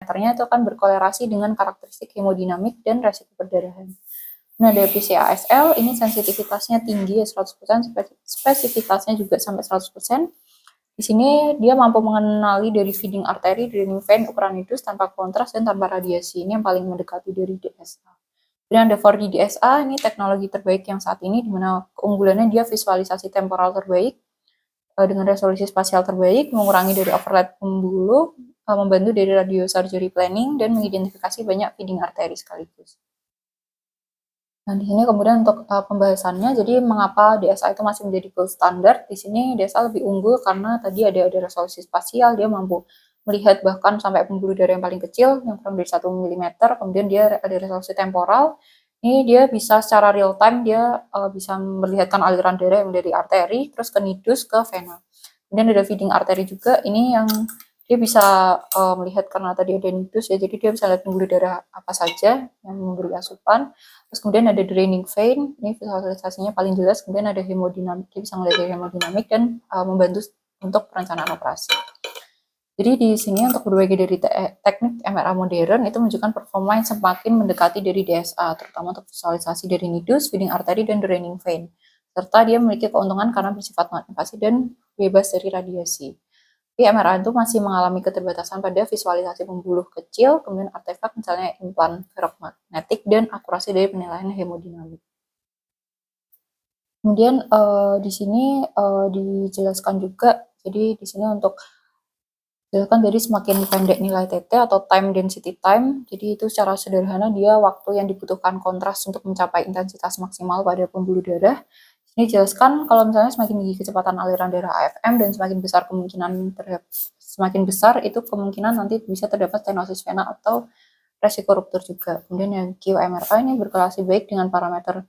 parameternya itu akan berkolerasi dengan karakteristik hemodinamik dan resiko perdarahan. Nah, dari PCASL ini sensitivitasnya tinggi ya 100%, spesifitasnya juga sampai 100%. Di sini dia mampu mengenali dari feeding artery, draining vein, ukuran nidus tanpa kontras dan tanpa radiasi. Ini yang paling mendekati dari DSA. Dan ada 4D DSA, ini teknologi terbaik yang saat ini, di mana keunggulannya dia visualisasi temporal terbaik, dengan resolusi spasial terbaik, mengurangi dari overlap pembuluh, membantu dari radio surgery planning, dan mengidentifikasi banyak feeding artery sekaligus. Nah, di sini kemudian untuk pembahasannya, jadi mengapa DSA itu masih menjadi gold standard? Di sini DSA lebih unggul karena tadi ada resolusi spasial, dia mampu melihat bahkan sampai pembuluh darah yang paling kecil, yang kurang dari 1 mm, kemudian dia ada resolusi temporal. Ini dia bisa secara real time, dia bisa melihatkan aliran darah yang dari arteri, terus ke nidus, ke vena. Kemudian ada feeding arteri juga, ini yang dia bisa melihat karena tadi ada nidus ya, jadi dia bisa lihat pembuluh darah apa saja yang memberi asupan. Terus kemudian ada draining vein, ini visualisasinya paling jelas. Kemudian ada hemodinamik, dia bisa melihat dari hemodinamik dan membantu untuk perencanaan operasi. Jadi di sini untuk berbagai dari teknik MRA modern itu menunjukkan performa yang semakin mendekati dari DSA, terutama untuk visualisasi dari nidus, feeding artery, dan draining vein. Serta dia memiliki keuntungan karena bersifat non-invasif dan bebas dari radiasi. Tapi MRA itu masih mengalami keterbatasan pada visualisasi pembuluh kecil, kemudian artefak misalnya implan ferromagnetik, dan akurasi dari penilaian hemodinamik. Kemudian di sini dijelaskan juga, jadi di sini untuk dijelaskan jadi semakin pendek nilai TT atau time density time, jadi itu secara sederhana dia waktu yang dibutuhkan kontras untuk mencapai intensitas maksimal pada pembuluh darah. Ini jelaskan kalau misalnya semakin tinggi kecepatan aliran darah AFM dan semakin besar kemungkinan semakin besar itu kemungkinan nanti bisa terdapat stenosis vena atau resiko ruptur juga. Kemudian yang QMRA ini berkorelasi baik dengan parameter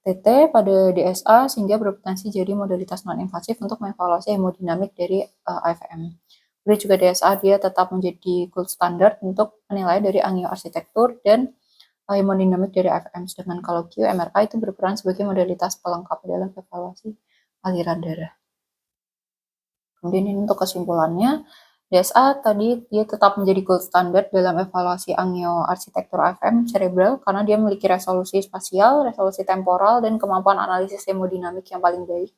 TT pada DSA sehingga berpotensi jadi modalitas non-invasif untuk mengevaluasi hemodinamik dari AFM. Kemudian juga DSA dia tetap menjadi gold standard untuk penilaian dari angioarsitektur dan hemodinamik dari AFM, sedangkan kalau QMRA itu berperan sebagai modalitas pelengkap dalam evaluasi aliran darah. Kemudian ini untuk kesimpulannya, DSA tadi dia tetap menjadi gold standard dalam evaluasi angioarsitektur AFM cerebral karena dia memiliki resolusi spasial, resolusi temporal, dan kemampuan analisis hemodinamik yang paling baik.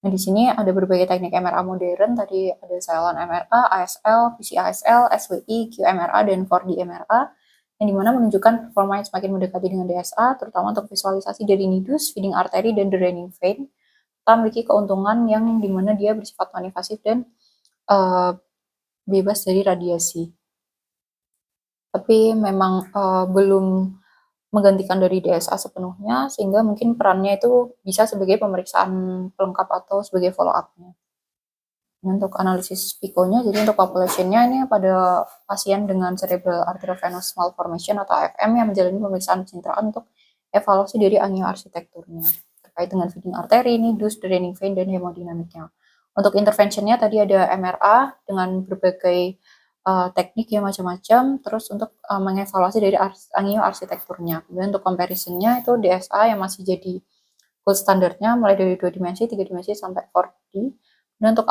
Nah, di sini ada berbagai teknik MRA modern, tadi ada silent MRA, ASL, PCASL, SWI, QMRA, dan 4D MRA, yang dimana menunjukkan performa yang semakin mendekati dengan DSA, terutama untuk visualisasi dari nidus, feeding artery, dan draining vein. Kita memiliki keuntungan yang dimana dia bersifat non-invasif dan bebas dari radiasi. Tapi memang belum menggantikan dari DSA sepenuhnya, sehingga mungkin perannya itu bisa sebagai pemeriksaan pelengkap atau sebagai follow-up-nya. Untuk analisis PICO-nya, jadi untuk population-nya ini pada pasien dengan cerebral arteriovenous malformation atau AFM yang menjalani pemeriksaan pencitraan untuk evaluasi dari angioarsitekturnya terkait dengan feeding artery, nidus, draining vein, dan hemodinamiknya. Untuk intervention-nya tadi ada MRA dengan berbagai teknik yang macam-macam, terus untuk mengevaluasi dari angioarsitekturnya. Kemudian untuk comparison-nya itu DSA yang masih jadi gold standardnya mulai dari 2 dimensi, 3 dimensi, sampai 4D. Dan untuk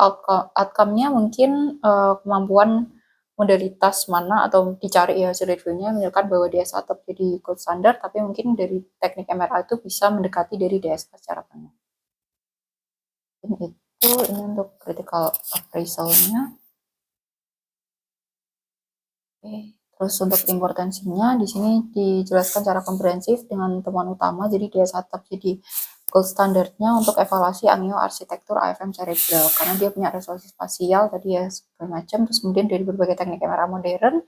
outcome-nya mungkin kemampuan modalitas mana atau dicari ya hasil reviewnya menunjukkan bahwa DSA tetap jadi gold standard, tapi mungkin dari teknik MRA itu bisa mendekati dari DSA secara penuh. Ini untuk critical appraisal-nya. Oke. Terus untuk importansinya di sini dijelaskan secara komprehensif dengan temuan utama, jadi DSA tetap jadi gold standardnya untuk evaluasi angioarsitektur AFM cerebral karena dia punya resolusi spasial tadi ya segala macam. Terus kemudian dari berbagai teknik MRA modern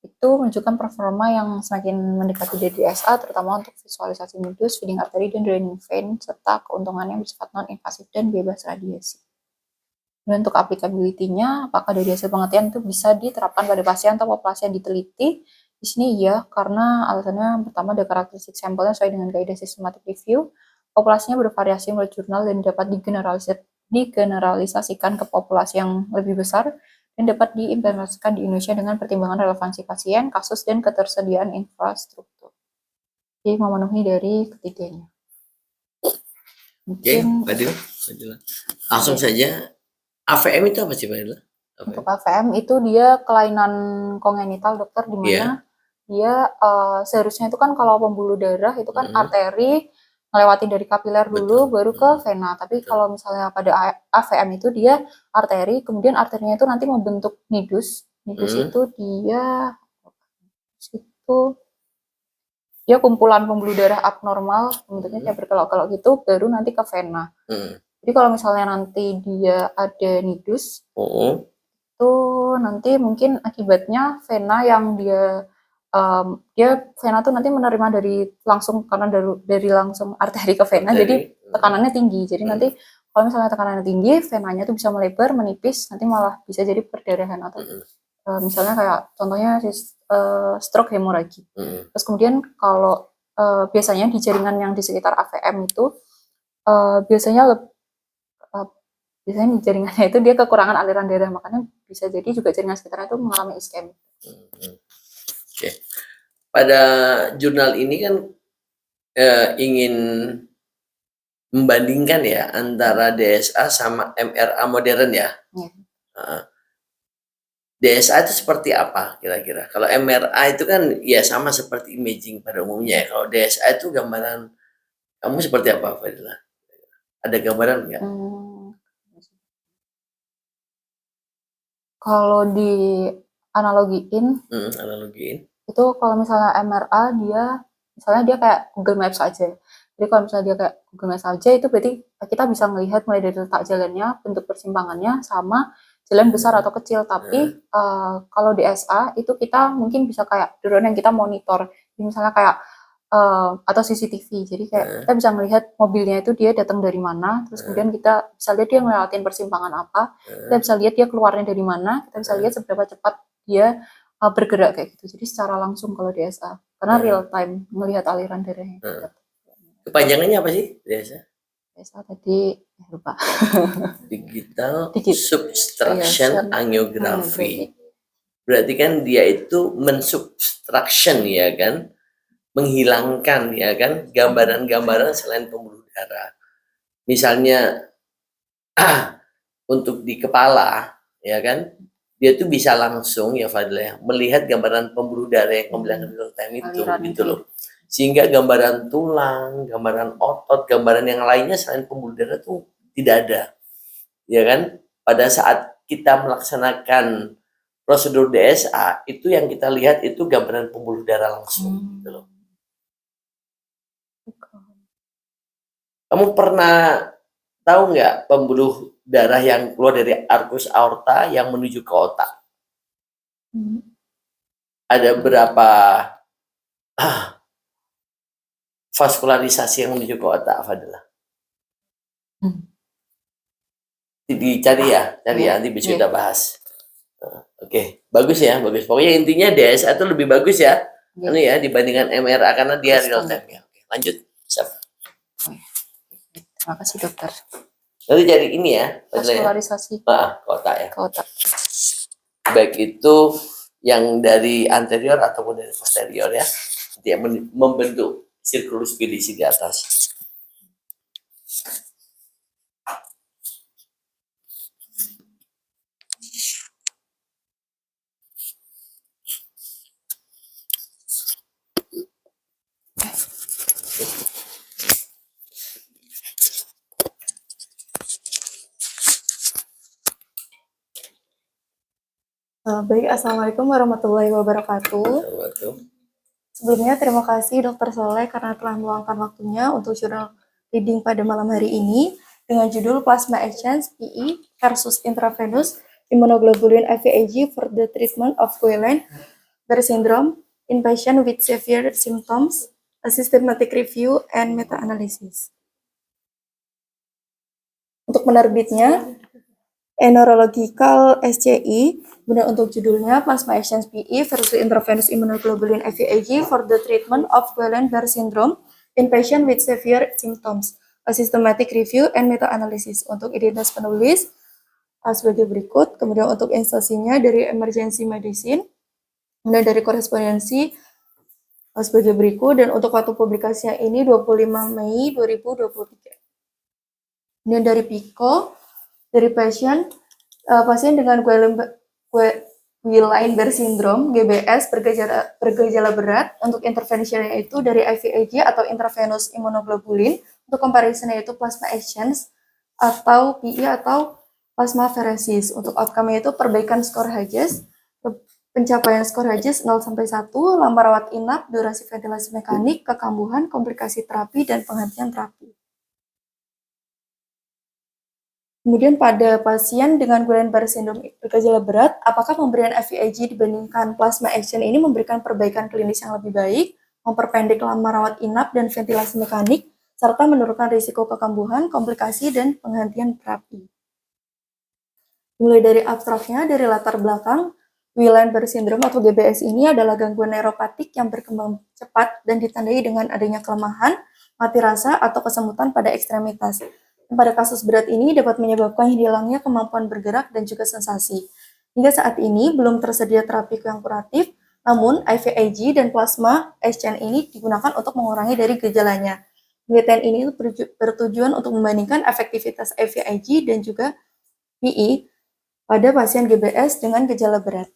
itu menunjukkan performa yang semakin mendekati dari DSA, terutama untuk visualisasi nidus, feeding artery, dan draining vein, serta keuntungannya bersifat non-invasif dan bebas radiasi. Dan untuk applicability-nya, apakah dari hasil penelitian itu bisa diterapkan pada pasien atau populasi yang diteliti? Di sini ya, karena alasannya pertama ada karakteristik sampelnya sesuai dengan kaidah systematic review, populasinya bervariasi menurut jurnal dan dapat digeneralisasikan ke populasi yang lebih besar dan dapat diimplementasikan di Indonesia dengan pertimbangan relevansi pasien, kasus, dan ketersediaan infrastruktur. Jadi memenuhi dari ketiganya. Mungkin Oke, Fadila. Langsung saja. AVM itu apa sih, Pak? Untuk AVM itu dia kelainan kongenital dokter, di mana dia seharusnya itu kan kalau pembuluh darah itu kan arteri ngelewatin dari kapiler dulu baru ke vena. Tapi kalau misalnya pada AVM itu dia arteri, kemudian arterinya itu nanti membentuk nidus. Nidus itu dia kumpulan pembuluh darah abnormal, bentuknya kayak berkelok-kelok gitu, baru nanti ke vena. Jadi kalau misalnya nanti dia ada nidus, itu nanti mungkin akibatnya vena yang dia vena tuh nanti menerima dari langsung, karena dari langsung arteri ke vena, jadi tekanannya tinggi. Jadi nanti kalau misalnya tekanannya tinggi, venanya tuh bisa melebar, menipis, nanti malah bisa jadi perdarahan atau misalnya kayak contohnya stroke hemoragi. Terus kemudian kalau biasanya di jaringan yang di sekitar AVM itu biasanya di jaringannya itu dia kekurangan aliran darah, makanya bisa jadi juga jaringan sekitarnya itu mengalami iskemik. Oke. Pada jurnal ini kan ingin membandingkan ya antara DSA sama MRA modern ya. DSA itu seperti apa kira-kira? Kalau MRA itu kan ya sama seperti imaging pada umumnya ya. Kalau DSA itu gambaran kamu seperti apa, Fadila? Ada gambaran nggak? Kalau di analogiin, itu kalau misalnya MRA misalnya dia kayak Google Maps aja. Jadi kalau misalnya dia kayak Google Maps aja, itu berarti kita bisa melihat mulai dari letak jalannya, bentuk persimpangannya, sama jalan besar atau kecil. Tapi kalau DSA itu kita mungkin bisa kayak drone yang kita monitor. Jadi misalnya kayak atau CCTV. Jadi kayak kita bisa melihat mobilnya itu dia datang dari mana, terus kemudian kita bisa lihat dia ngelewatin persimpangan apa, kita bisa lihat dia keluarnya dari mana, kita bisa lihat seberapa cepat dia bergerak kayak gitu. Jadi secara langsung kalau DSA, karena real time melihat aliran darahnya. Kepanjangannya apa sih DSA? DSA tadi lupa. Digital Subtraction Angiography. Berarti kan dia itu mensubtraction ya kan, menghilangkan ya kan gambaran-gambaran selain pembuluh darah. Misalnya untuk di kepala ya kan, dia tuh bisa langsung ya Fadila ya, melihat gambaran pembuluh darah yang kamu bilang real time itu gitu loh. Sehingga gambaran tulang, gambaran otot, gambaran yang lainnya selain pembuluh darah tuh tidak ada. Ya kan? Pada saat kita melaksanakan prosedur DSA, itu yang kita lihat itu gambaran pembuluh darah langsung gitu loh. Kamu pernah tahu nggak pembuluh darah yang keluar dari arkus aorta yang menuju ke otak? Ada berapa vaskularisasi yang menuju ke otak, Fadila? Dicari ya, nanti bisa kita bahas. Oke, bagus ya, bagus. Pokoknya intinya DSA itu lebih bagus ya, ya dibandingkan MRA karena dia real time ya. Oke, lanjut. Siap. Terima kasih dokter. Nanti cari ini ya, vaskularisasi ke otak ya. Ke otak. Baik itu yang dari anterior ataupun dari posterior ya, dia membentuk sirkulus PDC di atas. Baik, Assalamualaikum warahmatullahi wabarakatuh. Sebelumnya terima kasih Dr. Soleh karena telah meluangkan waktunya untuk jurnal reading pada malam hari ini dengan judul Plasma Exchange PE versus Intravenous Immunoglobulin IVIG for the Treatment of Guillain-Barré Syndrome in Patients with Severe Symptoms, a Systematic Review and Meta-Analysis. Untuk penerbitnya, Neurological SCI, kemudian untuk judulnya Plasma Exchange PE versus Intravenous Immunoglobulin IVIG for the Treatment of Guillain-Barré Syndrome in Patients with Severe Symptoms, a Systematic Review and Meta-Analysis. Untuk identitas penulis sebagai berikut, kemudian untuk instansinya dari Emergency Medicine, kemudian dari korespondensi sebagai berikut, dan untuk waktu publikasinya ini 25 Mei 2023. Kemudian dari PICO, dari pasien Pasien dengan Guillain-Barré syndrome (GBS) bergejala berat. Untuk intervensinya itu dari IVIG atau intravenous immunoglobulin. Untuk comparisonnya itu plasma exchange atau PI atau plasmapheresis. Untuk outcome-nya itu perbaikan skor Hughes, pencapaian skor Hughes 0-1, lama rawat inap, durasi ventilasi mekanik, kekambuhan, komplikasi terapi, dan penghentian terapi. Kemudian pada pasien dengan Guillain-Barré syndrome bergejala berat, apakah pemberian IVIG dibandingkan plasma action ini memberikan perbaikan klinis yang lebih baik, memperpendek lama rawat inap dan ventilasi mekanik, serta menurunkan risiko kekambuhan, komplikasi, dan penghentian terapi. Mulai dari abstraknya, dari latar belakang, Guillain-Barré syndrome atau GBS ini adalah gangguan neuropatik yang berkembang cepat dan ditandai dengan adanya kelemahan, mati rasa, atau kesemutan pada ekstremitas. Pada kasus berat ini dapat menyebabkan hilangnya kemampuan bergerak dan juga sensasi. Hingga saat ini belum tersedia terapi yang kuratif, namun IVIG dan plasma exchange ini digunakan untuk mengurangi dari gejalanya. Penelitian ini bertujuan untuk membandingkan efektivitas IVIG dan juga PI pada pasien GBS dengan gejala berat.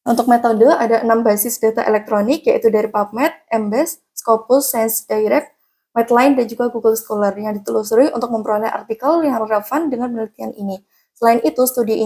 Untuk metode ada 6 basis data elektronik, yaitu dari PubMed, Embase, Scopus, ScienceDirect, Medline, dan juga Google Scholar yang ditelusuri untuk memperoleh artikel yang relevan dengan penelitian ini. Selain itu, studi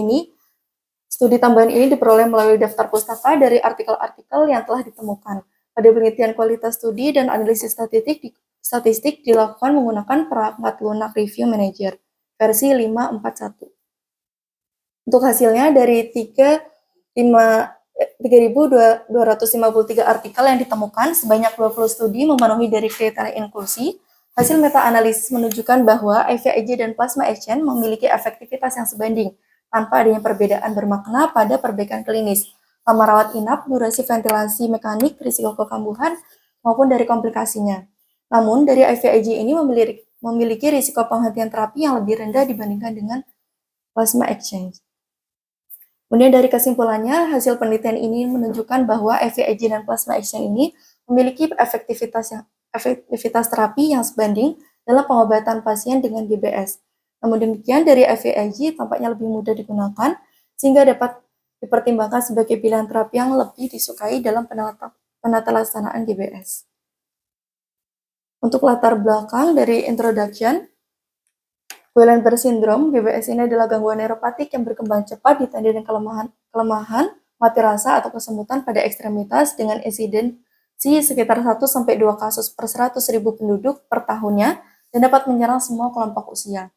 tambahan ini diperoleh melalui daftar pustaka dari artikel-artikel yang telah ditemukan. Pada penelitian kualitas studi dan analisis statistik dilakukan menggunakan perangkat lunak review manager versi 5.4.1. Untuk hasilnya dari 3.253 artikel yang ditemukan, sebanyak 20 studi memenuhi dari kriteria inklusi. Hasil meta-analisis menunjukkan bahwa IVIG dan plasma exchange memiliki efektivitas yang sebanding, tanpa adanya perbedaan bermakna pada perbaikan klinis, lama rawat inap, durasi ventilasi mekanik, risiko kekambuhan, maupun dari komplikasinya. Namun, dari IVIG ini memiliki risiko penghentian terapi yang lebih rendah dibandingkan dengan plasma exchange. Kemudian dari kesimpulannya, hasil penelitian ini menunjukkan bahwa IVIG dan plasma exchange ini memiliki efektivitas terapi yang sebanding dalam pengobatan pasien dengan GBS. Namun demikian, dari IVIG tampaknya lebih mudah digunakan, sehingga dapat dipertimbangkan sebagai pilihan terapi yang lebih disukai dalam penata laksanaan GBS. Untuk latar belakang dari introduction, Guillain-Barré syndrome (GBS) ini adalah gangguan neuropatik yang berkembang cepat ditandai dengan kelemahan, mati rasa, atau kesemutan pada ekstremitas dengan insidensi sekitar 1-2 kasus per 100.000 penduduk per tahunnya dan dapat menyerang semua kelompok usia.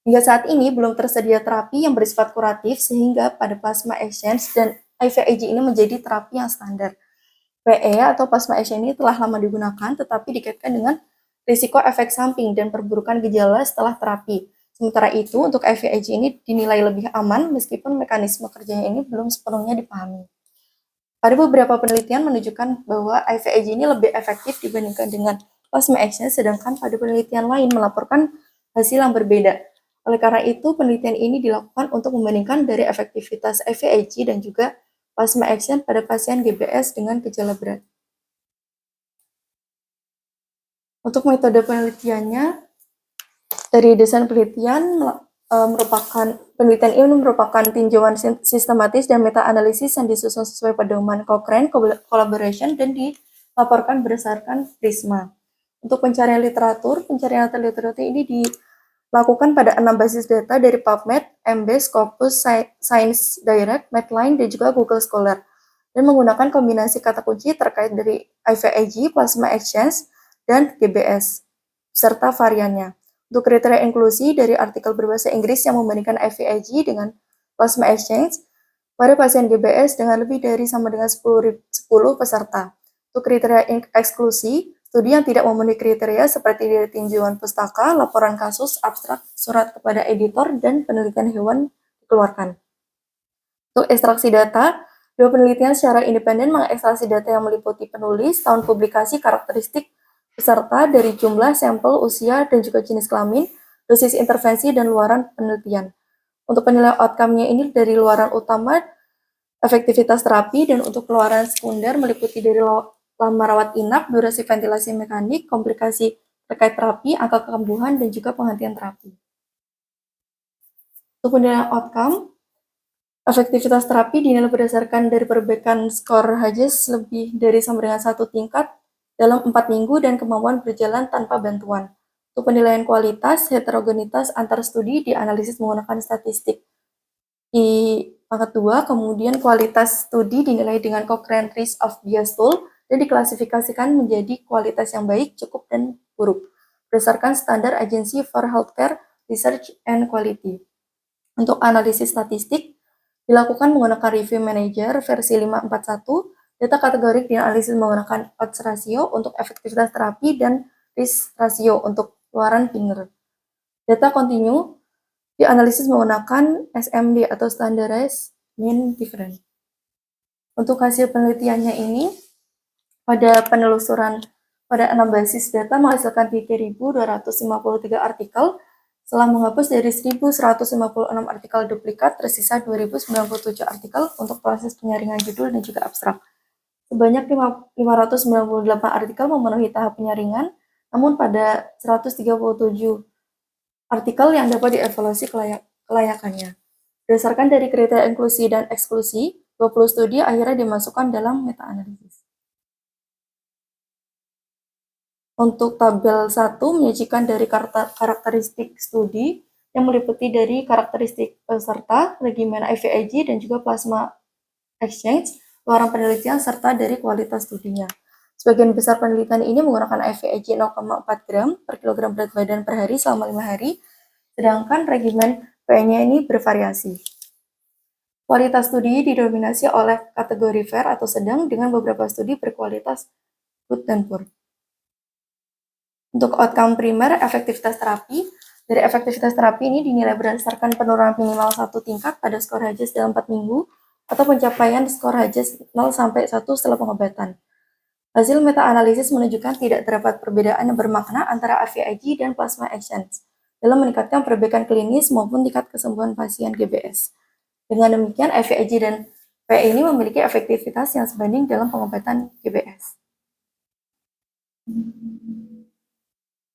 Hingga saat ini belum tersedia terapi yang bersifat kuratif sehingga pada plasma exchange dan IVIG ini menjadi terapi yang standar. PE atau plasma exchange ini telah lama digunakan tetapi dikaitkan dengan risiko efek samping dan perburukan gejala setelah terapi. Sementara itu, untuk IVIG ini dinilai lebih aman meskipun mekanisme kerjanya ini belum sepenuhnya dipahami. Pada beberapa penelitian menunjukkan bahwa IVIG ini lebih efektif dibandingkan dengan plasma exchange, sedangkan pada penelitian lain melaporkan hasil yang berbeda. Oleh karena itu, penelitian ini dilakukan untuk membandingkan dari efektivitas IVIG dan juga plasma exchange pada pasien GBS dengan gejala berat. Untuk metode penelitiannya, dari desain penelitian penelitian ini merupakan tinjauan sistematis dan meta-analisis yang disusun sesuai pedoman Cochrane Collaboration dan dilaporkan berdasarkan Prisma. Untuk pencarian literatur ini dilakukan pada 6 basis data dari PubMed, Embase, Scopus, ScienceDirect, Medline, dan juga Google Scholar, dan menggunakan kombinasi kata kunci terkait dari IVIG, plasma exchange, dan GBS, serta variannya. Untuk kriteria inklusi dari artikel berbahasa Inggris yang membandingkan IVIG dengan plasma exchange pada pasien GBS dengan lebih dari sama dengan 10 peserta. Untuk kriteria eksklusi, studi yang tidak memenuhi kriteria seperti dari tinjauan pustaka, laporan kasus, abstrak, surat kepada editor, dan penelitian hewan dikeluarkan. Untuk ekstraksi data, 2 penelitian secara independen mengekstraksi data yang meliputi penulis, tahun publikasi, karakteristik peserta dari jumlah, sampel, usia, dan juga jenis kelamin, dosis intervensi, dan luaran penelitian. Untuk penilaian outcome-nya ini dari luaran utama, efektivitas terapi, dan untuk luaran sekunder meliputi dari lama rawat inap, durasi ventilasi mekanik, komplikasi terkait terapi, angka kekambuhan, dan juga penghentian terapi. Untuk penilaian outcome, Efektivitas terapi dinilai berdasarkan dari perbaikan skor Hughes lebih dari sama dengan 1 tingkat dalam 4 minggu dan kemampuan berjalan tanpa bantuan. Untuk penilaian kualitas, heterogenitas antar studi dianalisis menggunakan statistik. Di pangkat 2, kemudian kualitas studi dinilai dengan Cochrane Risk of Bias Tool dan diklasifikasikan menjadi kualitas yang baik, cukup, dan buruk berdasarkan standar Agency for Healthcare Research and Quality. Untuk analisis statistik dilakukan menggunakan Review Manager versi 541. Data kategorik dianalisis menggunakan odds ratio untuk efektivitas terapi dan risk ratio untuk keluaran Pinner. Data continue dianalisis menggunakan SMD atau Standardized Mean Difference. Untuk hasil penelitiannya ini, pada penelusuran pada 6 basis data menghasilkan 3.253 artikel. Setelah menghapus dari 1.156 artikel duplikat, tersisa 2.097 artikel untuk proses penyaringan judul dan juga abstrak. Sebanyak 598 artikel memenuhi tahap penyaringan, namun pada 137 artikel yang dapat dievaluasi kelayakannya. Berdasarkan dari kriteria inklusi dan eksklusi, 20 studi akhirnya dimasukkan dalam meta-analisis. Untuk tabel 1 menyajikan dari karakteristik studi yang meliputi dari karakteristik peserta, regimen IVIG, dan juga plasma exchange, luaran penelitian, serta dari kualitas studinya. Sebagian besar penelitian ini menggunakan IVIG 0,4 gram per kilogram berat badan per hari selama 5 hari, sedangkan regimen PE-nya ini bervariasi. Kualitas studi didominasi oleh kategori fair atau sedang dengan beberapa studi berkualitas good dan poor. Untuk outcome primer, efektivitas terapi. Dari efektivitas terapi ini dinilai berdasarkan penurunan minimal 1 tingkat pada skor Hughes dalam 4 minggu atau pencapaian skor Hughes 0 sampai 1 setelah pengobatan. Hasil meta-analisis menunjukkan tidak terdapat perbedaan yang bermakna antara IVIG dan plasma exchange dalam meningkatkan perbaikan klinis maupun tingkat kesembuhan pasien GBS. Dengan demikian, IVIG dan PE ini memiliki efektivitas yang sebanding dalam pengobatan GBS.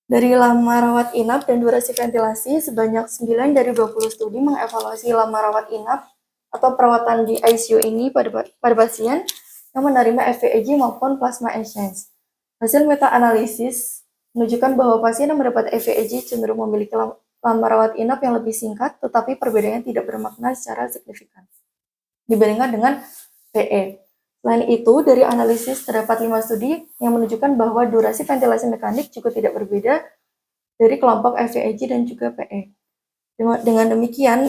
Dari lama rawat inap dan durasi ventilasi, sebanyak 9 dari 20 studi mengevaluasi lama rawat inap atau perawatan di ICU ini pada pasien yang menerima IVIG maupun plasma exchange. Hasil meta-analisis menunjukkan bahwa pasien yang mendapat IVIG cenderung memiliki lama rawat inap yang lebih singkat, tetapi perbedaannya tidak bermakna secara signifikan dibandingkan dengan PE. Selain itu, dari analisis terdapat 5 studi yang menunjukkan bahwa durasi ventilasi mekanik juga tidak berbeda dari kelompok IVIG dan juga PE. Dengan demikian,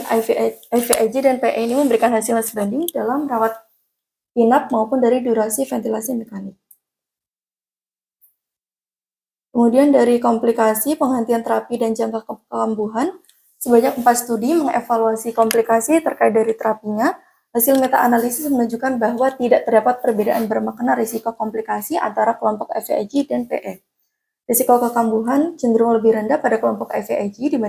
IVIG dan PE ini memberikan hasil sebanding dalam rawat inap maupun dari durasi ventilasi mekanik. Kemudian dari komplikasi, penghentian terapi dan jangka kekambuhan, sebanyak 4 studi mengevaluasi komplikasi terkait dari terapinya. Hasil meta-analisis menunjukkan bahwa tidak terdapat perbedaan bermakna risiko komplikasi antara kelompok IVIG dan PE. Risiko kekambuhan cenderung lebih rendah pada kelompok IVIG dibanding